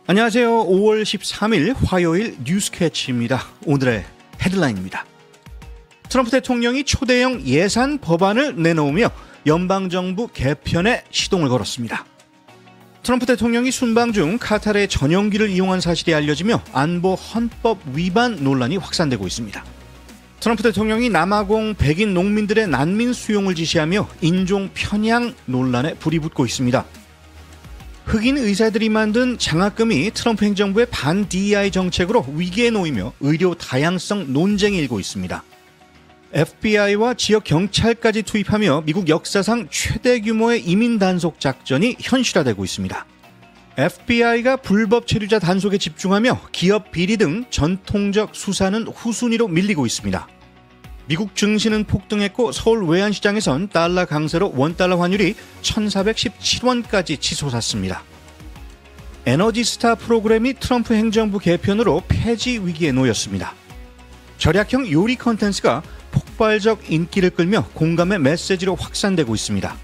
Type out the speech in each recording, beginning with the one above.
안녕하세요. 5월 13일 화요일 뉴스캐치입니다. 오늘의 헤드라인입니다. 트럼프 대통령이 초대형 예산 법안을 내놓으며 연방정부 개편에 시동을 걸었습니다. 트럼프 대통령이 순방 중 카타르의 전용기를 이용한 사실이 알려지며 안보 헌법 위반 논란이 확산되고 있습니다. 트럼프 대통령이 남아공 백인 농민들의 난민 수용을 지시하며 인종 편향 논란에 불이 붙고 있습니다. 흑인 의사들이 만든 장학금이 트럼프 행정부의 반-DEI 정책으로 위기에 놓이며 의료 다양성 논쟁이 일고 있습니다. FBI와 지역 경찰까지 투입하며 미국 역사상 최대 규모의 이민 단속 작전이 현실화되고 있습니다. FBI가 불법 체류자 단속에 집중하며 기업 비리 등 전통적 수사는 후순위로 밀리고 있습니다. 미국 증시는 폭등했고 서울 외환시장에선 달러 강세로 원달러 환율이 1,417원까지 치솟았습니다. 에너지 스타 프로그램이 트럼프 행정부 개편으로 폐지 위기에 놓였습니다. 절약형 요리 콘텐츠가 폭발적 인기를 끌며 공감의 메시지로 확산되고 있습니다.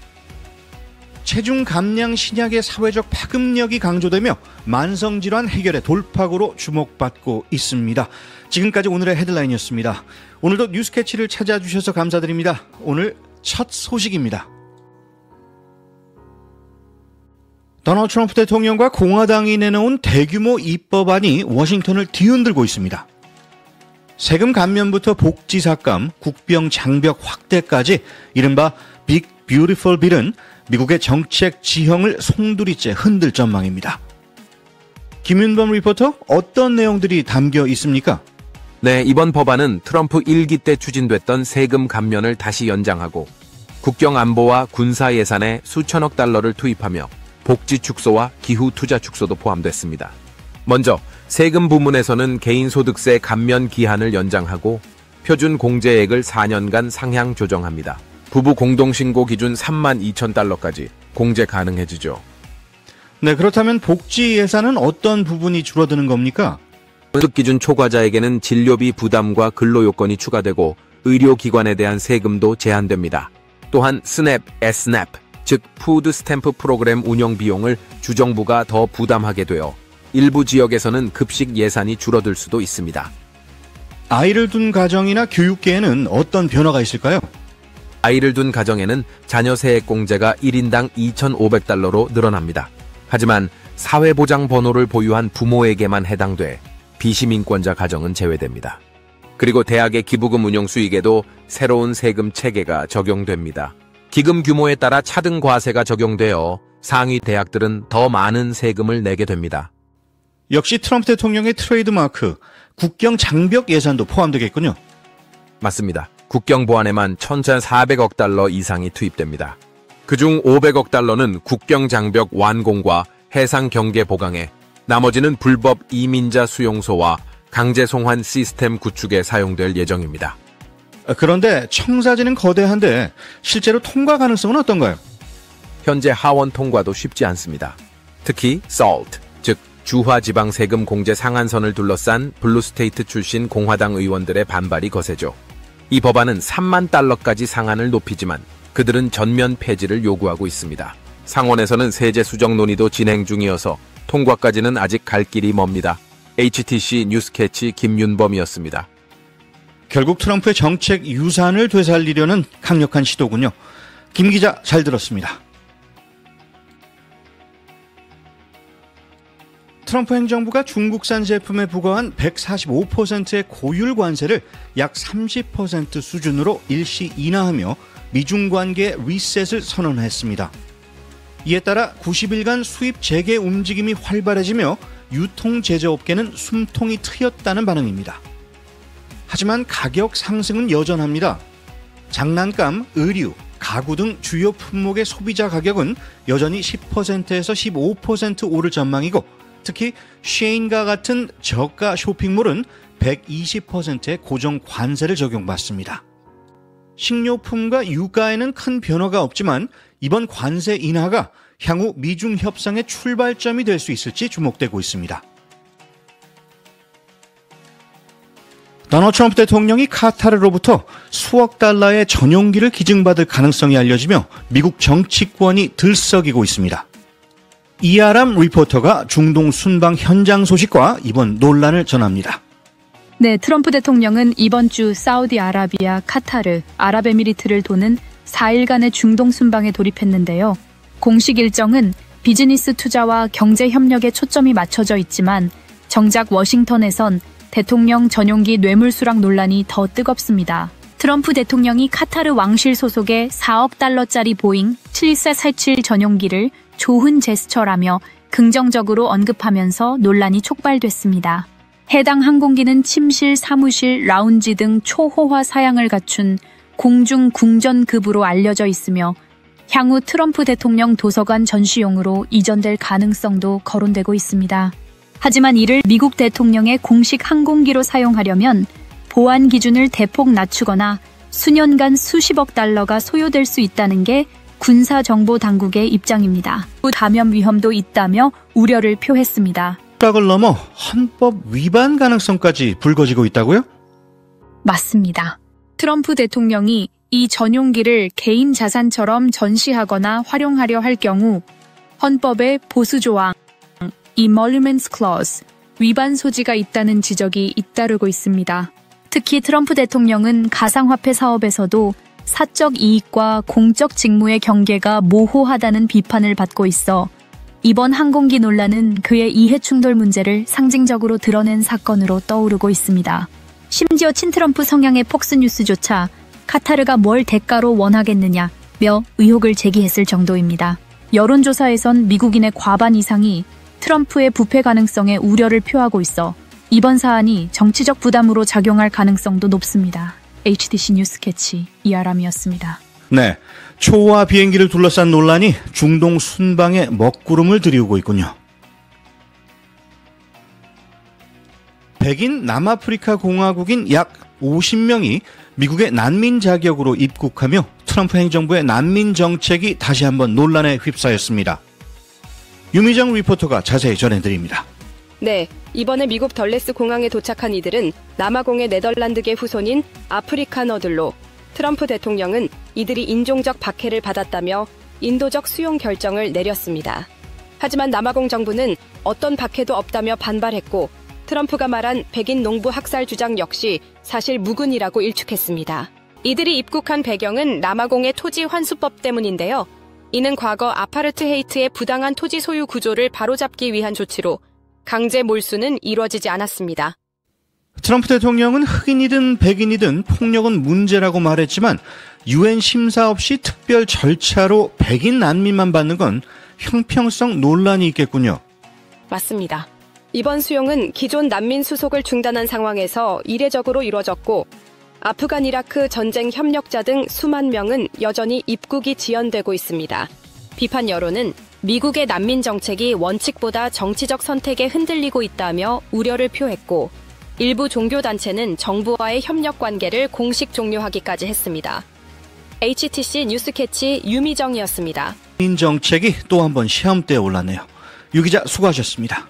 체중 감량 신약의 사회적 파급력이 강조되며 만성질환 해결의 돌파구로 주목받고 있습니다. 지금까지 오늘의 헤드라인이었습니다. 오늘도 뉴스캐치를 찾아주셔서 감사드립니다. 오늘 첫 소식입니다. 도널드 트럼프 대통령과 공화당이 내놓은 대규모 입법안이 워싱턴을 뒤흔들고 있습니다. 세금 감면부터 복지 삭감, 국병 장벽 확대까지 이른바 빅 뷰티풀 빌은 미국의 정책 지형을 송두리째 흔들 전망입니다. 김윤범 리포터, 어떤 내용들이 담겨 있습니까? 네, 이번 법안은 트럼프 1기 때 추진됐던 세금 감면을 다시 연장하고 국경 안보와 군사 예산에 수천억 달러를 투입하며 복지 축소와 기후 투자 축소도 포함됐습니다. 먼저 세금 부문에서는 개인소득세 감면 기한을 연장하고 표준 공제액을 4년간 상향 조정합니다. 부부 공동신고 기준 32,000달러까지 공제 가능해지죠. 네, 그렇다면 복지 예산은 어떤 부분이 줄어드는 겁니까? 소득기준 초과자에게는 진료비 부담과 근로요건이 추가되고 의료기관에 대한 세금도 제한됩니다. 또한 스냅, 에스냅, 즉 푸드 스탬프 프로그램 운영 비용을 주정부가 더 부담하게 되어 일부 지역에서는 급식 예산이 줄어들 수도 있습니다. 아이를 둔 가정이나 교육계에는 어떤 변화가 있을까요? 아이를 둔 가정에는 자녀 세액공제가 1인당 2,500달러로 늘어납니다. 하지만 사회보장번호를 보유한 부모에게만 해당돼 비시민권자 가정은 제외됩니다. 그리고 대학의 기부금 운용 수익에도 새로운 세금 체계가 적용됩니다. 기금 규모에 따라 차등 과세가 적용되어 상위 대학들은 더 많은 세금을 내게 됩니다. 역시 트럼프 대통령의 트레이드마크, 국경 장벽 예산도 포함되겠군요. 맞습니다. 국경 보안에만 1,400억 달러 이상이 투입됩니다. 그중 500억 달러는 국경 장벽 완공과 해상 경계 보강에, 나머지는 불법 이민자 수용소와 강제 송환 시스템 구축에 사용될 예정입니다. 그런데 청사진은 거대한데 실제로 통과 가능성은 어떤가요? 현재 하원 통과도 쉽지 않습니다. 특히 SALT, 즉 주화지방 세금 공제 상한선을 둘러싼 블루스테이트 출신 공화당 의원들의 반발이 거세죠. 이 법안은 3만 달러까지 상한을 높이지만 그들은 전면 폐지를 요구하고 있습니다. 상원에서는 세제 수정 논의도 진행 중이어서 통과까지는 아직 갈 길이 멉니다. HTC 뉴스캐치 김윤범이었습니다. 결국 트럼프의 정책 유산을 되살리려는 강력한 시도군요. 김 기자, 잘 들었습니다. 트럼프 행정부가 중국산 제품에 부과한 145%의 고율 관세를 약 30% 수준으로 일시 인하하며 미중 관계 리셋을 선언했습니다. 이에 따라 90일간 수입 재개 움직임이 활발해지며 유통 제조업계는 숨통이 트였다는 반응입니다. 하지만 가격 상승은 여전합니다. 장난감, 의류, 가구 등 주요 품목의 소비자 가격은 여전히 10%에서 15% 오를 전망이고, 특히 쉐인과 같은 저가 쇼핑몰은 120%의 고정 관세를 적용받습니다. 식료품과 유가에는 큰 변화가 없지만 이번 관세 인하가 향후 미중 협상의 출발점이 될 수 있을지 주목되고 있습니다. 도널드 트럼프 대통령이 카타르로부터 수억 달러의 전용기를 기증받을 가능성이 알려지며 미국 정치권이 들썩이고 있습니다. 이아람 리포터가 중동 순방 현장 소식과 이번 논란을 전합니다. 네, 트럼프 대통령은 이번 주 사우디아라비아, 카타르, 아랍에미리트를 도는 4일간의 중동 순방에 돌입했는데요. 공식 일정은 비즈니스 투자와 경제 협력에 초점이 맞춰져 있지만 정작 워싱턴에선 대통령 전용기 뇌물수락 논란이 더 뜨겁습니다. 트럼프 대통령이 카타르 왕실 소속의 4억 달러짜리 보잉 7447 전용기를 좋은 제스처라며 긍정적으로 언급하면서 논란이 촉발됐습니다. 해당 항공기는 침실, 사무실, 라운지 등 초호화 사양을 갖춘 공중 궁전급으로 알려져 있으며 향후 트럼프 대통령 도서관 전시용으로 이전될 가능성도 거론되고 있습니다. 하지만 이를 미국 대통령의 공식 항공기로 사용하려면 보안 기준을 대폭 낮추거나 수년간 수십억 달러가 소요될 수 있다는 게 군사정보당국의 입장입니다. 감염 위험도 있다며 우려를 표했습니다. 각을 넘어 헌법 위반 가능성까지 불거지고 있다고요? 맞습니다. 트럼프 대통령이 이 전용기를 개인 자산처럼 전시하거나 활용하려 할 경우 헌법의 보수조항 Emoluments Clause 위반 소지가 있다는 지적이 잇따르고 있습니다. 특히 트럼프 대통령은 가상화폐 사업에서도 사적 이익과 공적 직무의 경계가 모호하다는 비판을 받고 있어 이번 항공기 논란은 그의 이해충돌 문제를 상징적으로 드러낸 사건으로 떠오르고 있습니다. 심지어 친트럼프 성향의 폭스뉴스조차 카타르가 뭘 대가로 원하겠느냐며 의혹을 제기했을 정도입니다. 여론조사에선 미국인의 과반 이상이 트럼프의 부패 가능성에 우려를 표하고 있어 이번 사안이 정치적 부담으로 작용할 가능성도 높습니다. HTC 뉴스 캐치 이아람이었습니다. 네, 초호화 비행기를 둘러싼 논란이 중동 순방에 먹구름을 들이우고 있군요. 백인 남아프리카 공화국인 약 50명이 미국의 난민 자격으로 입국하며 트럼프 행정부의 난민 정책이 다시 한번 논란에 휩싸였습니다. 유미정 리포터가 자세히 전해드립니다. 네, 이번에 미국 덜레스 공항에 도착한 이들은 남아공의 네덜란드계 후손인 아프리카너들로 트럼프 대통령은 이들이 인종적 박해를 받았다며 인도적 수용 결정을 내렸습니다. 하지만 남아공 정부는 어떤 박해도 없다며 반발했고 트럼프가 말한 백인 농부 학살 주장 역시 사실 무근이라고 일축했습니다. 이들이 입국한 배경은 남아공의 토지 환수법 때문인데요. 이는 과거 아파르트헤이트의 부당한 토지 소유 구조를 바로잡기 위한 조치로 강제 몰수는 이루어지지 않았습니다. 트럼프 대통령은 흑인이든 백인이든 폭력은 문제라고 말했지만 UN 심사 없이 특별 절차로 백인 난민만 받는 건 형평성 논란이 있겠군요. 맞습니다. 이번 수용은 기존 난민 수속을 중단한 상황에서 이례적으로 이뤄졌고 아프간 이라크 전쟁 협력자 등 수만 명은 여전히 입국이 지연되고 있습니다. 비판 여론은 미국의 난민 정책이 원칙보다 정치적 선택에 흔들리고 있다며 우려를 표했고 일부 종교단체는 정부와의 협력 관계를 공식 종료하기까지 했습니다. HTC 뉴스캐치 유미정이었습니다. 난민 정책이 또 한 번 시험대에 올랐네요. 유 기자 수고하셨습니다.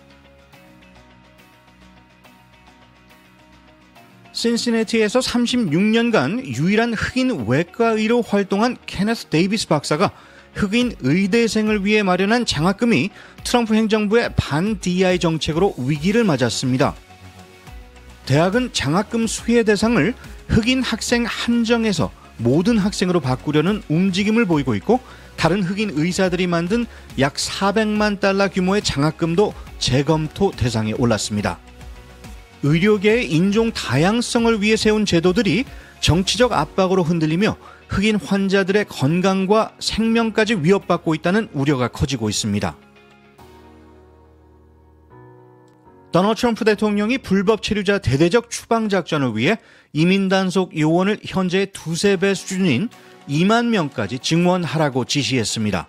신시내티에서 36년간 유일한 흑인 외과의로 활동한 케네스 데이비스 박사가 흑인 의대생을 위해 마련한 장학금이 트럼프 행정부의 반-DEI 정책으로 위기를 맞았습니다. 대학은 장학금 수혜 대상을 흑인 학생 한정에서 모든 학생으로 바꾸려는 움직임을 보이고 있고 다른 흑인 의사들이 만든 약 400만 달러 규모의 장학금도 재검토 대상에 올랐습니다. 의료계의 인종 다양성을 위해 세운 제도들이 정치적 압박으로 흔들리며 흑인 환자들의 건강과 생명까지 위협받고 있다는 우려가 커지고 있습니다. 도널드 트럼프 대통령이 불법 체류자 대대적 추방 작전을 위해 이민 단속 요원을 현재의 2~3배 수준인 2만 명까지 증원하라고 지시했습니다.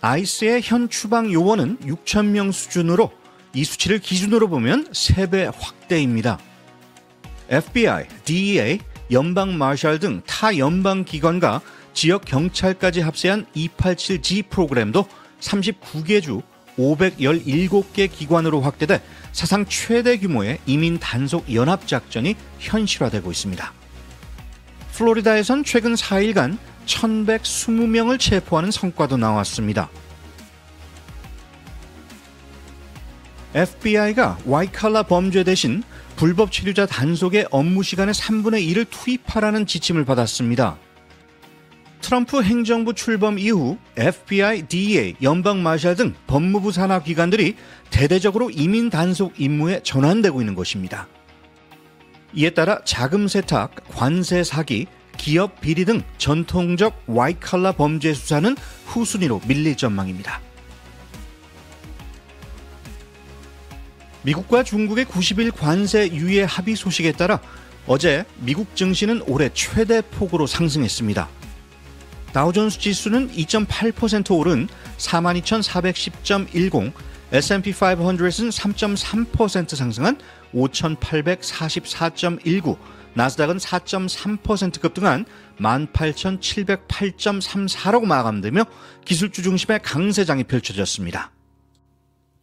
아이스의 현 추방 요원은 6천 명 수준으로 이 수치를 기준으로 보면 3배 확대입니다. FBI, DEA, 연방 마샬 등 타 연방 기관과 지역 경찰까지 합세한 287G 프로그램도 39개 주 517개 기관으로 확대돼 사상 최대 규모의 이민 단속 연합 작전이 현실화되고 있습니다. 플로리다에선 최근 4일간 1,120명을 체포하는 성과도 나왔습니다. FBI가 화이트칼라 범죄 대신 불법 체류자 단속에 업무 시간의 3분의 1을 투입하라는 지침을 받았습니다. 트럼프 행정부 출범 이후 FBI, DEA, 연방마샬 등 법무부 산하 기관들이 대대적으로 이민 단속 임무에 전환되고 있는 것입니다. 이에 따라 자금 세탁, 관세 사기, 기업 비리 등 전통적 화이트칼라 범죄 수사는 후순위로 밀릴 전망입니다. 미국과 중국의 90일 관세 유예 합의 소식에 따라 어제 미국 증시는 올해 최대 폭으로 상승했습니다. 다우존스 지수는 2.8% 오른 42,410.10, S&P 500은 3.3% 상승한 5,844.19, 나스닥은 4.3% 급등한 18,708.34로 마감되며 기술주 중심의 강세장이 펼쳐졌습니다.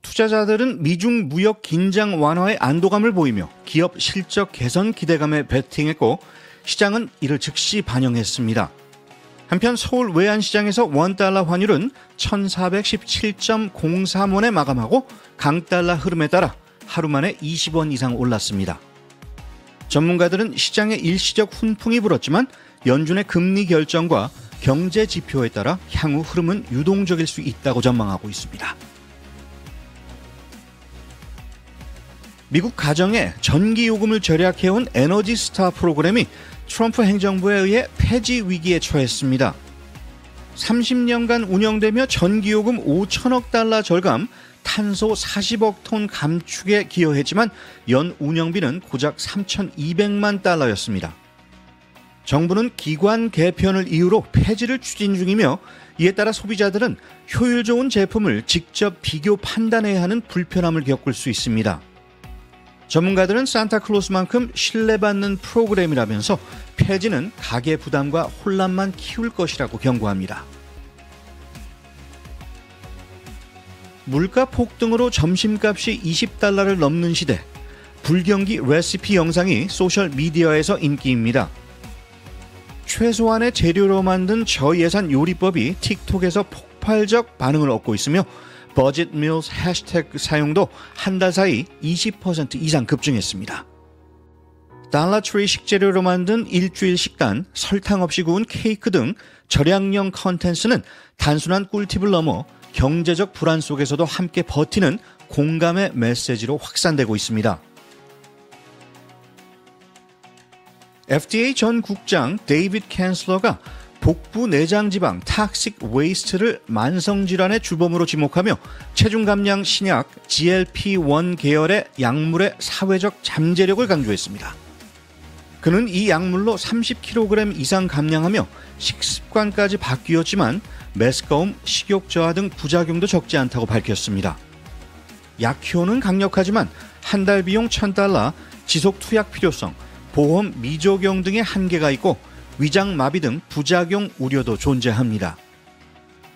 투자자들은 미중 무역 긴장 완화의 안도감을 보이며 기업 실적 개선 기대감에 베팅했고 시장은 이를 즉시 반영했습니다. 한편 서울 외환시장에서 원달러 환율은 1417.03원에 마감하고 강달러 흐름에 따라 하루 만에 20원 이상 올랐습니다. 전문가들은 시장에 일시적 훈풍이 불었지만 연준의 금리 결정과 경제 지표에 따라 향후 흐름은 유동적일 수 있다고 전망하고 있습니다. 미국 가정에 전기요금을 절약해온 에너지 스타 프로그램이 트럼프 행정부에 의해 폐지 위기에 처했습니다. 30년간 운영되며 전기요금 5천억 달러 절감, 탄소 40억 톤 감축에 기여했지만 연 운영비는 고작 3,200만 달러였습니다. 정부는 기관 개편을 이유로 폐지를 추진 중이며 이에 따라 소비자들은 효율 좋은 제품을 직접 비교 판단해야 하는 불편함을 겪을 수 있습니다. 전문가들은 산타클로스만큼 신뢰받는 프로그램이라면서 폐지는 가계 부담과 혼란만 키울 것이라고 경고합니다. 물가 폭등으로 점심값이 20달러를 넘는 시대, 불경기 레시피 영상이 소셜미디어에서 인기입니다. 최소한의 재료로 만든 저예산 요리법이 틱톡에서 폭발적 반응을 얻고 있으며 버짓 밀스 해시태그 사용도 한 달 사이 20% 이상 급증했습니다. 달러트리 식재료로 만든 일주일 식단, 설탕 없이 구운 케이크 등 절약형 컨텐츠는 단순한 꿀팁을 넘어 경제적 불안 속에서도 함께 버티는 공감의 메시지로 확산되고 있습니다. FDA 전 국장 데이비드 캔슬러가 복부 내장지방 탁식 웨이스트를 만성질환의 주범으로 지목하며 체중 감량 신약 GLP-1 계열의 약물의 사회적 잠재력을 강조했습니다. 그는 이 약물로 30kg 이상 감량하며 식습관까지 바뀌었지만 메스꺼움, 식욕 저하 등 부작용도 적지 않다고 밝혔습니다. 약효는 강력하지만 한 달 비용 $1,000, 지속 투약 필요성, 보험 미적용 등의 한계가 있고 위장 마비 등 부작용 우려도 존재합니다.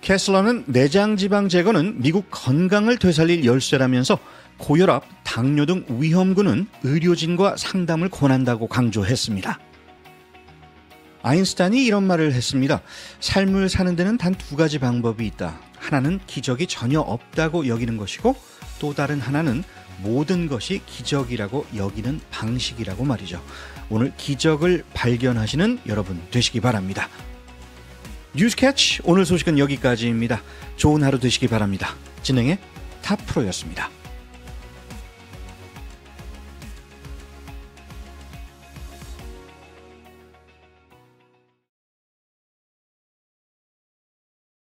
캐슬러는 내장 지방 제거는 미국 건강을 되살릴 열쇠라면서 고혈압, 당뇨 등 위험군은 의료진과 상담을 권한다고 강조했습니다. 아인슈타인이 이런 말을 했습니다. 삶을 사는 데는 단 두 가지 방법이 있다. 하나는 기적이 전혀 없다고 여기는 것이고 또 다른 하나는 모든 것이 기적이라고 여기는 방식이라고 말이죠. 오늘 기적을 발견하시는 여러분 되시기 바랍니다. 뉴스캐치 오늘 소식은 여기까지입니다. 좋은 하루 되시기 바랍니다. 진행의 탑프로였습니다.